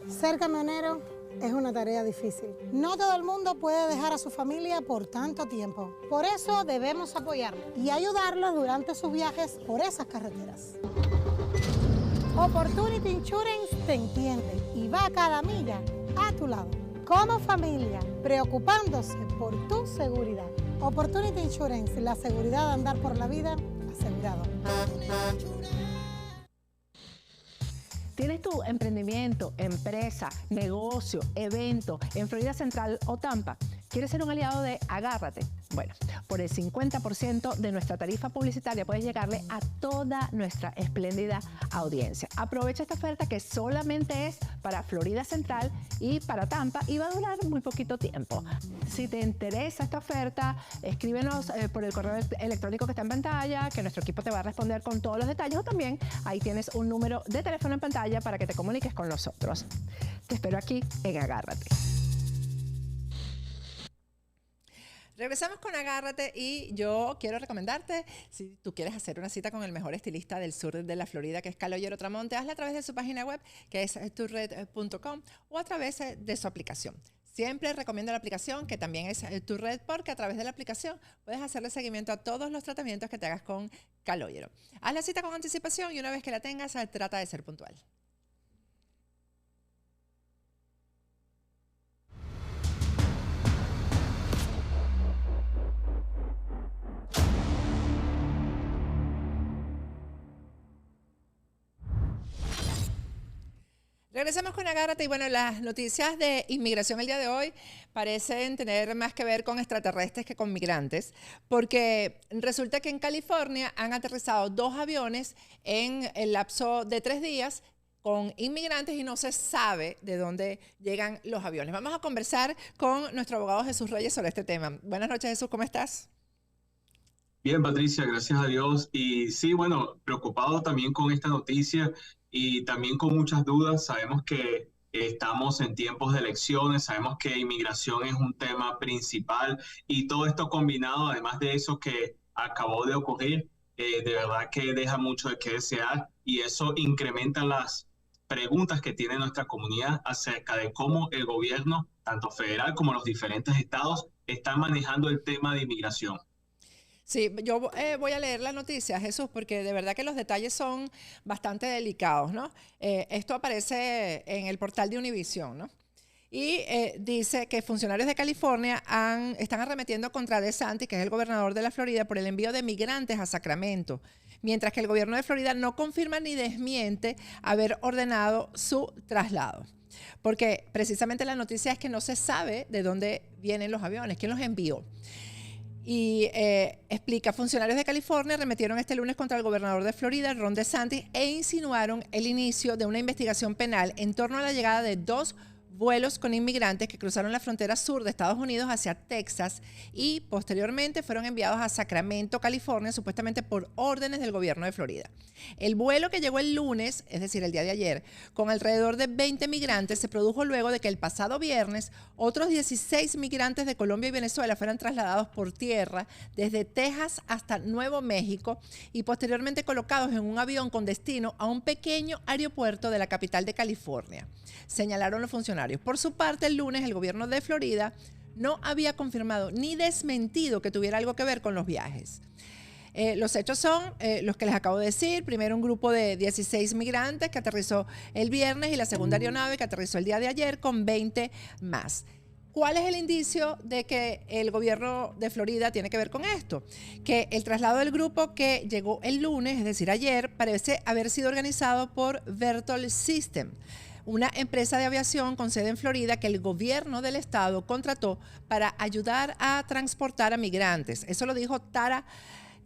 Ser camionero es una tarea difícil. No todo el mundo puede dejar a su familia por tanto tiempo. Por eso debemos apoyarlos y ayudarlos durante sus viajes por esas carreteras. Opportunity Insurance te entiende y va cada milla a tu lado. Como familia, preocupándose por tu seguridad. Opportunity Insurance, la seguridad de andar por la vida asegurado. ¿Tienes tu emprendimiento, empresa, negocio, evento en Florida Central o Tampa? ¿Quieres ser un aliado de Agárrate? Bueno, por el 50% de nuestra tarifa publicitaria puedes llegarle a toda nuestra espléndida audiencia. Aprovecha esta oferta que solamente es para Florida Central y para Tampa y va a durar muy poquito tiempo. Si te interesa esta oferta, escríbenos por el correo electrónico que está en pantalla, que nuestro equipo te va a responder con todos los detalles, o también ahí tienes un número de teléfono en pantalla para que te comuniques con nosotros. Te espero aquí en Agárrate. Regresamos con Agárrate y yo quiero recomendarte, si tú quieres hacer una cita con el mejor estilista del sur de la Florida, que es Caloyero Tramonte, hazla a través de su página web, que es turred.com, o a través de su aplicación. Siempre recomiendo la aplicación, que también es Turred, porque a través de la aplicación puedes hacerle seguimiento a todos los tratamientos que te hagas con Caloyero. Haz la cita con anticipación y una vez que la tengas, trata de ser puntual. Regresamos con Agárrate y bueno, las noticias de inmigración el día de hoy parecen tener más que ver con extraterrestres que con migrantes, porque resulta que en California han aterrizado 2 aviones en el lapso de 3 días con inmigrantes y no se sabe de dónde llegan los aviones. Vamos a conversar con nuestro abogado Jesús Reyes sobre este tema. Buenas noches, Jesús, ¿cómo estás? Bien, Patricia, gracias a Dios. Y sí, bueno, preocupado también con esta noticia y también con muchas dudas. Sabemos que estamos en tiempos de elecciones, sabemos que inmigración es un tema principal y todo esto combinado, además de eso que acabó de ocurrir, de verdad que deja mucho de qué desear y eso incrementa las preguntas que tiene nuestra comunidad acerca de cómo el gobierno, tanto federal como los diferentes estados, están manejando el tema de inmigración. Sí, yo voy a leer la noticia, Jesús, porque de verdad que los detalles son bastante delicados, ¿no? Esto aparece en el portal de Univision, ¿no? Y dice que funcionarios de California están arremetiendo contra DeSantis, que es el gobernador de la Florida, por el envío de migrantes a Sacramento, mientras que el gobierno de Florida no confirma ni desmiente haber ordenado su traslado. Porque precisamente la noticia es que no se sabe de dónde vienen los aviones, quién los envió. Y explica, funcionarios de California arremetieron este lunes contra el gobernador de Florida, Ron DeSantis, e insinuaron el inicio de una investigación penal en torno a la llegada de 2 vuelos con inmigrantes que cruzaron la frontera sur de Estados Unidos hacia Texas y posteriormente fueron enviados a Sacramento, California, supuestamente por órdenes del gobierno de Florida. El vuelo que llegó el lunes, es decir, el día de ayer, con alrededor de 20 migrantes, se produjo luego de que el pasado viernes otros 16 migrantes de Colombia y Venezuela fueran trasladados por tierra desde Texas hasta Nuevo México y posteriormente colocados en un avión con destino a un pequeño aeropuerto de la capital de California, señalaron los funcionarios. Por su parte, el lunes el gobierno de Florida no había confirmado ni desmentido que tuviera algo que ver con los viajes. Los hechos son los que les acabo de decir. Primero, un grupo de 16 migrantes que aterrizó el viernes y la segunda aeronave que aterrizó el día de ayer con 20 más. ¿Cuál es el indicio de que el gobierno de Florida tiene que ver con esto? Que el traslado del grupo que llegó el lunes, es decir, ayer, parece haber sido organizado por Vertol System, una empresa de aviación con sede en Florida que el gobierno del estado contrató para ayudar a transportar a migrantes. Eso lo dijo Tara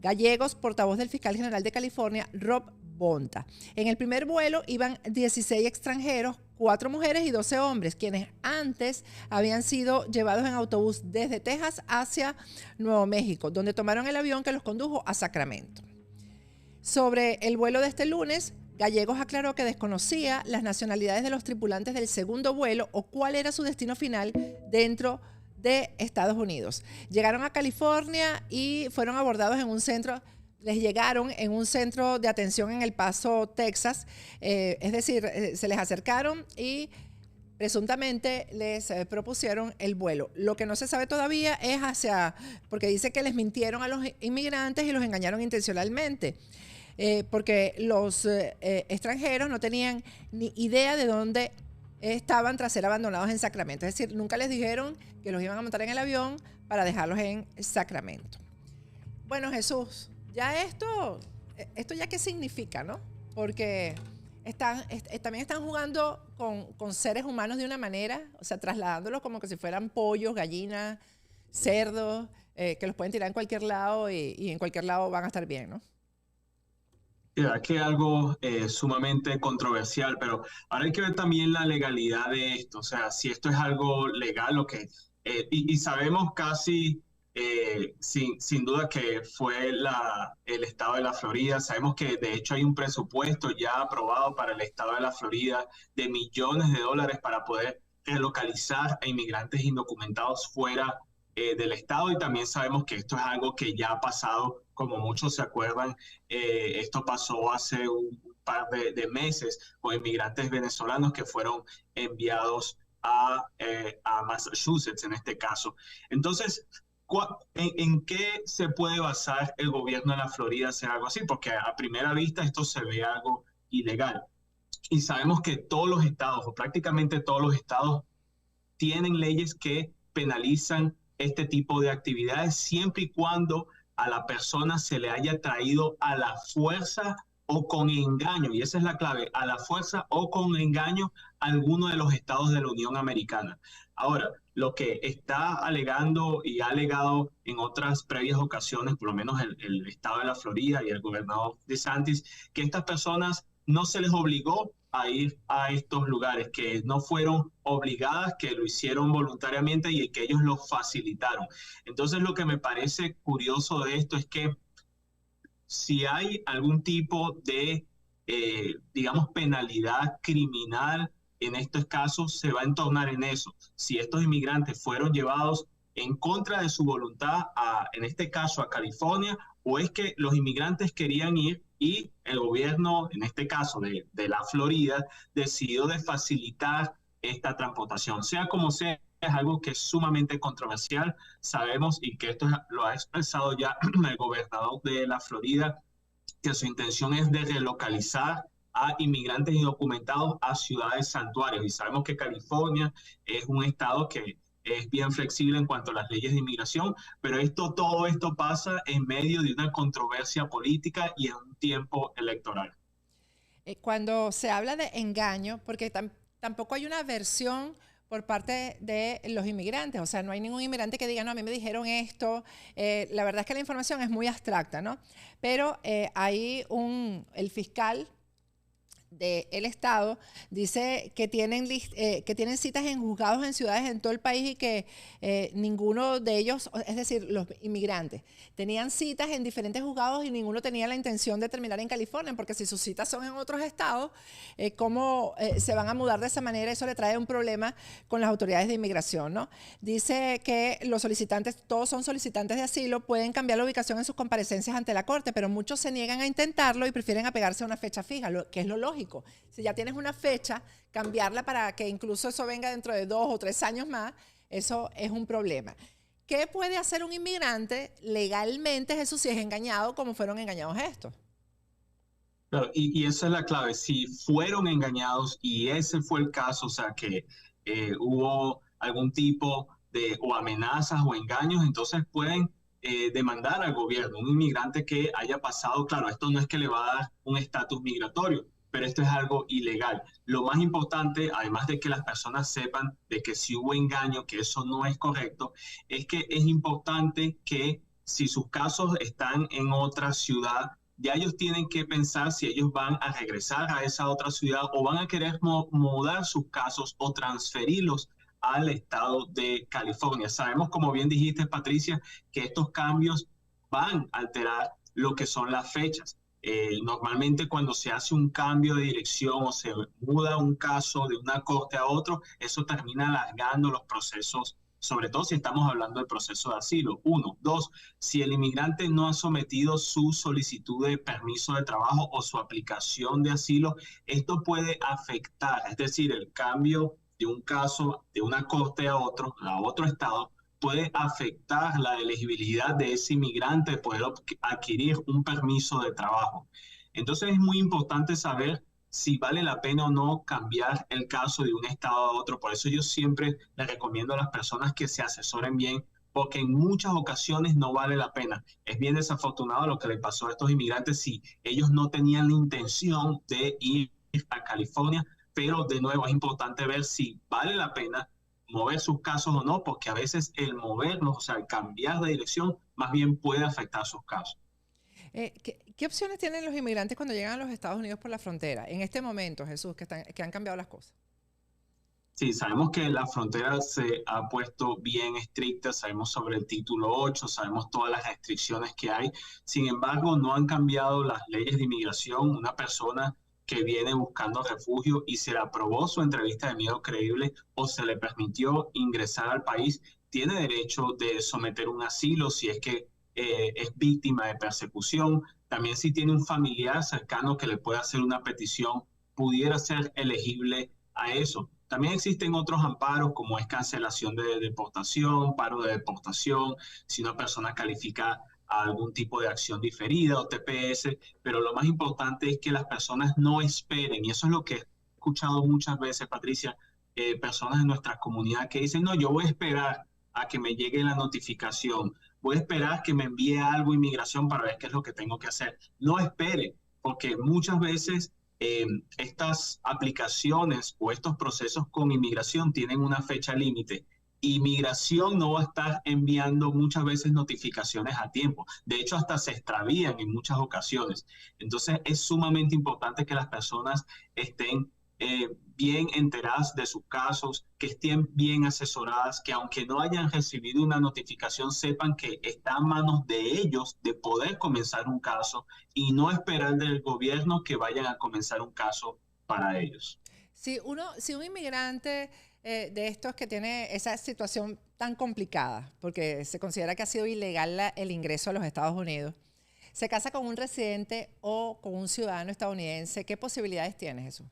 Gallegos, portavoz del fiscal general de California, Rob Bonta. En el primer vuelo iban 16 extranjeros, 4 mujeres y 12 hombres, quienes antes habían sido llevados en autobús desde Texas hacia Nuevo México, donde tomaron el avión que los condujo a Sacramento. Sobre el vuelo de este lunes, Gallegos aclaró que desconocía las nacionalidades de los tripulantes del segundo vuelo o cuál era su destino final dentro de Estados Unidos. Llegaron a California y fueron abordados en un centro, les llegaron en un centro de atención en El Paso, Texas. Es decir, se les acercaron y presuntamente les propusieron el vuelo. Lo que no se sabe todavía es porque dice que les mintieron a los inmigrantes y los engañaron intencionalmente. Porque los extranjeros no tenían ni idea de dónde estaban tras ser abandonados en Sacramento. Es decir, nunca les dijeron que los iban a montar en el avión para dejarlos en Sacramento. Bueno, Jesús, ya esto ya qué significa, ¿no? Porque también están jugando con seres humanos de una manera, o sea, trasladándolos como que si fueran pollos, gallinas, cerdos, que los pueden tirar en cualquier lado y en cualquier lado van a estar bien, ¿no? Que es algo sumamente controversial, pero ahora hay que ver también la legalidad de esto, o sea, si esto es algo legal o qué. Y sabemos casi sin duda que fue el estado de la Florida. Sabemos que de hecho hay un presupuesto ya aprobado para el estado de la Florida de millones de dólares para poder relocalizar a inmigrantes indocumentados fuera del estado, y también sabemos que esto es algo que ya ha pasado, como muchos se acuerdan, esto pasó hace un par de meses con inmigrantes venezolanos que fueron enviados a Massachusetts en este caso. Entonces, ¿en qué se puede basar el gobierno de la Florida hacer algo así? Porque a primera vista esto se ve algo ilegal. Y sabemos que todos los estados, o prácticamente todos los estados, tienen leyes que penalizan este tipo de actividades siempre y cuando a la persona se le haya traído a la fuerza o con engaño, y esa es la clave, a la fuerza o con engaño a alguno de los estados de la Unión Americana. Ahora, lo que está alegando y ha alegado en otras previas ocasiones, por lo menos el estado de la Florida y el gobernador DeSantis, que estas personas no se les obligó a ir a estos lugares, que no fueron obligadas, que lo hicieron voluntariamente y que ellos lo facilitaron. Entonces, lo que me parece curioso de esto es que si hay algún tipo de, digamos, penalidad criminal en estos casos, se va a entornar en eso. Si estos inmigrantes fueron llevados en contra de su voluntad, en este caso a California, o es que los inmigrantes querían ir y el gobierno, en este caso de la Florida, decidió de facilitar esta transportación. Sea como sea, es algo que es sumamente controversial. Sabemos, y que esto lo ha expresado ya el gobernador de la Florida, que su intención es de relocalizar a inmigrantes indocumentados a ciudades santuarios. Y sabemos que California es un estado que es bien flexible en cuanto a las leyes de inmigración, pero todo esto pasa en medio de una controversia política y en un tiempo electoral. Cuando se habla de engaño, porque tampoco hay una versión por parte de los inmigrantes, o sea, no hay ningún inmigrante que diga, no, a mí me dijeron esto. La verdad es que la información es muy abstracta, ¿no? Pero hay el fiscal del estado dice que tienen citas en juzgados en ciudades en todo el país y que ninguno de ellos, es decir, los inmigrantes, tenían citas en diferentes juzgados y ninguno tenía la intención de terminar en California, porque si sus citas son en otros estados, ¿cómo se van a mudar de esa manera? Eso le trae un problema con las autoridades de inmigración, ¿no? Dice que los solicitantes, todos son solicitantes de asilo, pueden cambiar la ubicación en sus comparecencias ante la corte, pero muchos se niegan a intentarlo y prefieren apegarse a una fecha fija, que es lo lógico. Si ya tienes una fecha, cambiarla para que incluso eso venga dentro de 2 o 3 años más, eso es un problema. ¿Qué puede hacer un inmigrante legalmente, Jesús, si es engañado como fueron engañados estos? Claro, y esa es la clave. Si fueron engañados y ese fue el caso, o sea, que hubo algún tipo de o amenazas o engaños, entonces pueden demandar al gobierno. Un inmigrante que haya pasado, claro, esto no es que le va a dar un estatus migratorio, pero esto es algo ilegal. Lo más importante, además de que las personas sepan de que si hubo engaño, que eso no es correcto, es que es importante que si sus casos están en otra ciudad, ya ellos tienen que pensar si ellos van a regresar a esa otra ciudad o van a querer mudar sus casos o transferirlos al estado de California. Sabemos, como bien dijiste, Patricia, que estos cambios van a alterar lo que son las fechas. Normalmente cuando se hace un cambio de dirección o se muda un caso de una corte a otro, eso termina alargando los procesos, sobre todo si estamos hablando del proceso de asilo. 1. 2. Si el inmigrante no ha sometido su solicitud de permiso de trabajo o su aplicación de asilo, esto puede afectar, es decir, el cambio de un caso de una corte a otro estado, puede afectar la elegibilidad de ese inmigrante de poder adquirir un permiso de trabajo. Entonces es muy importante saber si vale la pena o no cambiar el caso de un estado a otro. Por eso yo siempre les recomiendo a las personas que se asesoren bien, porque en muchas ocasiones no vale la pena. Es bien desafortunado lo que le pasó a estos inmigrantes si ellos no tenían la intención de ir a California, pero de nuevo es importante ver si vale la pena mover sus casos o no, porque a veces el moverlos, o sea, el cambiar de dirección, más bien puede afectar sus casos. ¿Qué opciones tienen los inmigrantes cuando llegan a los Estados Unidos por la frontera? En este momento, Jesús, que han cambiado las cosas. Sí, sabemos que la frontera se ha puesto bien estricta, sabemos sobre el título 8, sabemos todas las restricciones que hay. Sin embargo, no han cambiado las leyes de inmigración. Una persona que viene buscando refugio y se le aprobó su entrevista de miedo creíble o se le permitió ingresar al país, tiene derecho de someter un asilo si es que es víctima de persecución. También si tiene un familiar cercano que le pueda hacer una petición, pudiera ser elegible a eso. También existen otros amparos como es cancelación de deportación, paro de deportación, si una persona califica a algún tipo de acción diferida o TPS, pero lo más importante es que las personas no esperen, y eso es lo que he escuchado muchas veces, Patricia, personas en nuestra comunidad que dicen, no, yo voy a esperar a que me llegue la notificación, voy a esperar que me envíe algo inmigración para ver qué es lo que tengo que hacer. No espere, porque muchas veces estas aplicaciones o estos procesos con inmigración tienen una fecha límite. Inmigración no va a estar enviando muchas veces notificaciones a tiempo. De hecho, hasta se extravían en muchas ocasiones. Entonces, es sumamente importante que las personas estén bien enteradas de sus casos, que estén bien asesoradas, que aunque no hayan recibido una notificación, sepan que está a manos de ellos de poder comenzar un caso y no esperar del gobierno que vayan a comenzar un caso para ellos. Si un inmigrante de estos que tiene esa situación tan complicada, porque se considera que ha sido ilegal el ingreso a los Estados Unidos, se casa con un residente o con un ciudadano estadounidense, ¿qué posibilidades tiene, Jesús?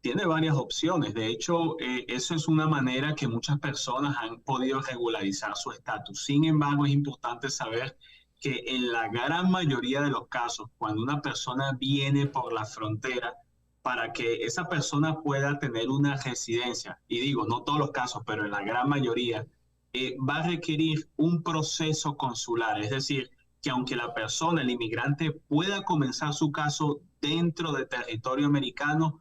Tiene varias opciones. De hecho, eso es una manera que muchas personas han podido regularizar su estatus. Sin embargo, es importante saber que en la gran mayoría de los casos, cuando una persona viene por la frontera, para que esa persona pueda tener una residencia, y digo, no todos los casos, pero en la gran mayoría, va a requerir un proceso consular. Es decir, que aunque la persona, el inmigrante, pueda comenzar su caso dentro del territorio americano,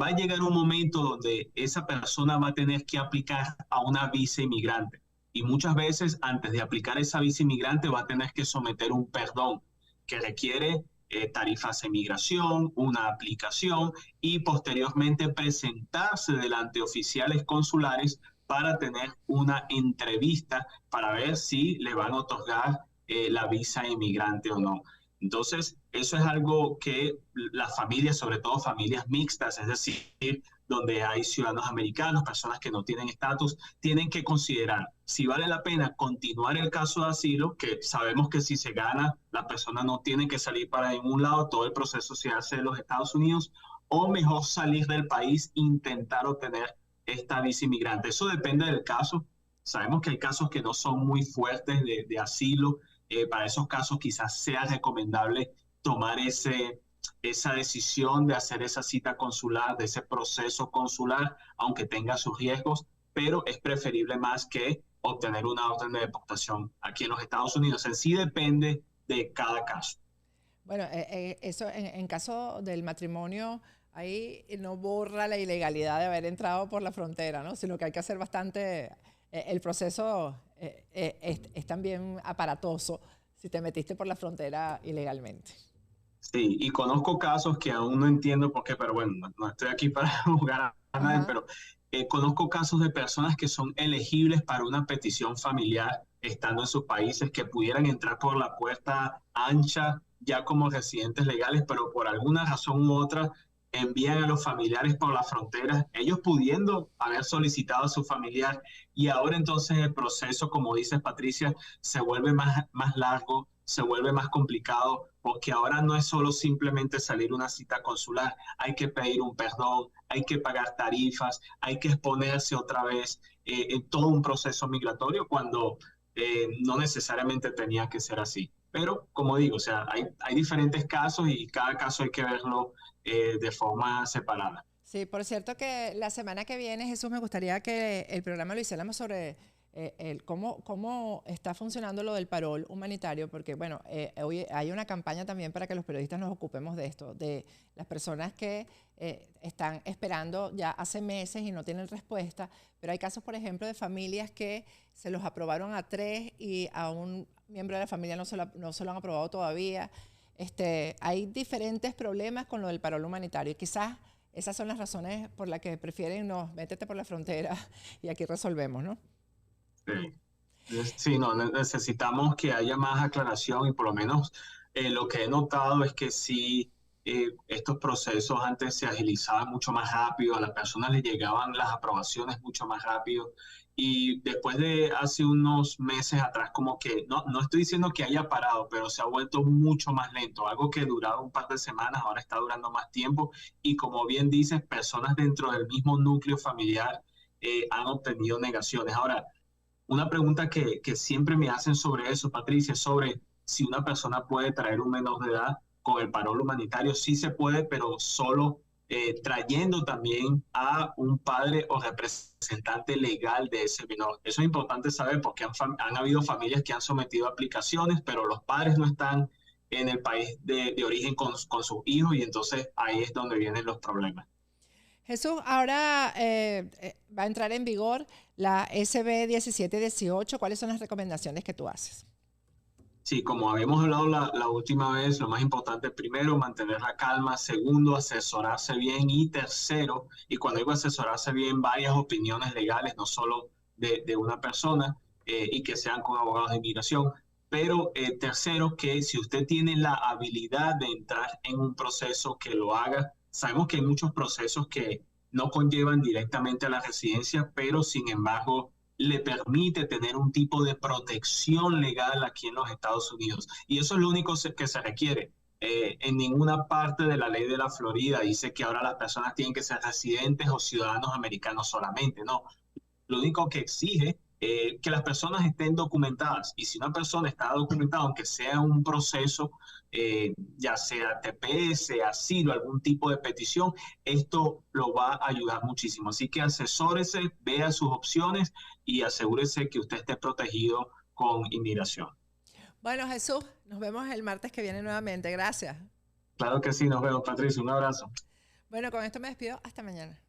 va a llegar un momento donde esa persona va a tener que aplicar a una visa inmigrante. Y muchas veces, antes de aplicar esa visa inmigrante, va a tener que someter un perdón que requiere tarifas de migración, una aplicación y posteriormente presentarse delante de oficiales consulares para tener una entrevista para ver si le van a otorgar la visa inmigrante o no. Entonces, eso es algo que las familias, sobre todo familias mixtas, es decir, donde hay ciudadanos americanos, personas que no tienen estatus, tienen que considerar si vale la pena continuar el caso de asilo, que sabemos que si se gana, la persona no tiene que salir para ningún lado, todo el proceso se hace en los Estados Unidos, o mejor salir del país, intentar obtener esta visa inmigrante. Eso depende del caso. Sabemos que hay casos que no son muy fuertes de asilo. Para esos casos quizás sea recomendable tomar esa decisión de hacer esa cita consular, de ese proceso consular, aunque tenga sus riesgos, pero es preferible más que obtener una orden de deportación aquí en los Estados Unidos. En sí depende de cada caso. Bueno, eso en caso del matrimonio, ahí no borra la ilegalidad de haber entrado por la frontera, ¿no? Sino que hay que hacer bastante, el proceso es también aparatoso si te metiste por la frontera ilegalmente. Sí, y conozco casos que aún no entiendo por qué, pero bueno, no estoy aquí para jugar a nadie, pero conozco casos de personas que son elegibles para una petición familiar estando en sus países, que pudieran entrar por la puerta ancha ya como residentes legales, pero por alguna razón u otra envían a los familiares por las fronteras, ellos pudiendo haber solicitado a su familiar, y ahora entonces el proceso, como dice Patricia, se vuelve más largo, se vuelve más complicado, porque ahora no es solo simplemente salir una cita consular, hay que pedir un perdón, hay que pagar tarifas, hay que exponerse otra vez en todo un proceso migratorio cuando no necesariamente tenía que ser así. Pero, como digo, o sea, hay diferentes casos y cada caso hay que verlo de forma separada. Sí, por cierto que la semana que viene, Jesús, me gustaría que el programa lo hiciéramos sobre cómo está funcionando lo del parol humanitario, porque bueno, hoy hay una campaña también para que los periodistas nos ocupemos de esto, de las personas que están esperando ya hace meses y no tienen respuesta, pero hay casos, por ejemplo, de familias que se los aprobaron a 3 y a un miembro de la familia no se lo han aprobado todavía. Hay diferentes problemas con lo del parol humanitario y quizás esas son las razones por las que prefieren, no, métete por la frontera y aquí resolvemos, ¿no? Sí, no, necesitamos que haya más aclaración y por lo menos lo que he notado es que sí, estos procesos antes se agilizaban mucho más rápido, a las personas les llegaban las aprobaciones mucho más rápido y después de hace unos meses atrás como que, no estoy diciendo que haya parado, pero se ha vuelto mucho más lento, algo que duraba un par de semanas, ahora está durando más tiempo y como bien dices, personas dentro del mismo núcleo familiar han obtenido negaciones. Ahora, una pregunta que siempre me hacen sobre eso, Patricia, es sobre si una persona puede traer un menor de edad con el parol humanitario. Sí se puede, pero solo trayendo también a un padre o representante legal de ese menor. Eso es importante saber porque han habido familias que han sometido aplicaciones, pero los padres no están en el país de origen con sus hijos y entonces ahí es donde vienen los problemas. Jesús, ahora va a entrar en vigor la SB 1718. ¿Cuáles son las recomendaciones que tú haces? Sí, como habíamos hablado la última vez, lo más importante, primero, mantener la calma, segundo, asesorarse bien y tercero, y cuando digo asesorarse bien, varias opiniones legales, no solo de una persona, y que sean con abogados de inmigración, pero tercero, que si usted tiene la habilidad de entrar en un proceso, que lo haga. Sabemos que hay muchos procesos que no conllevan directamente a la residencia, pero sin embargo le permite tener un tipo de protección legal aquí en los Estados Unidos. Y eso es lo único que se requiere. En ninguna parte de la ley de la Florida dice que ahora las personas tienen que ser residentes o ciudadanos americanos solamente, no. Lo único que exige que las personas estén documentadas. Y si una persona está documentada, aunque sea un proceso, ya sea TPS, asilo, algún tipo de petición, esto lo va a ayudar muchísimo. Así que asesórese, vea sus opciones y asegúrese que usted esté protegido con inmigración. Bueno, Jesús, nos vemos el martes que viene nuevamente. Gracias. Claro que sí, nos vemos, Patricia. Un abrazo. Bueno, con esto me despido. Hasta mañana.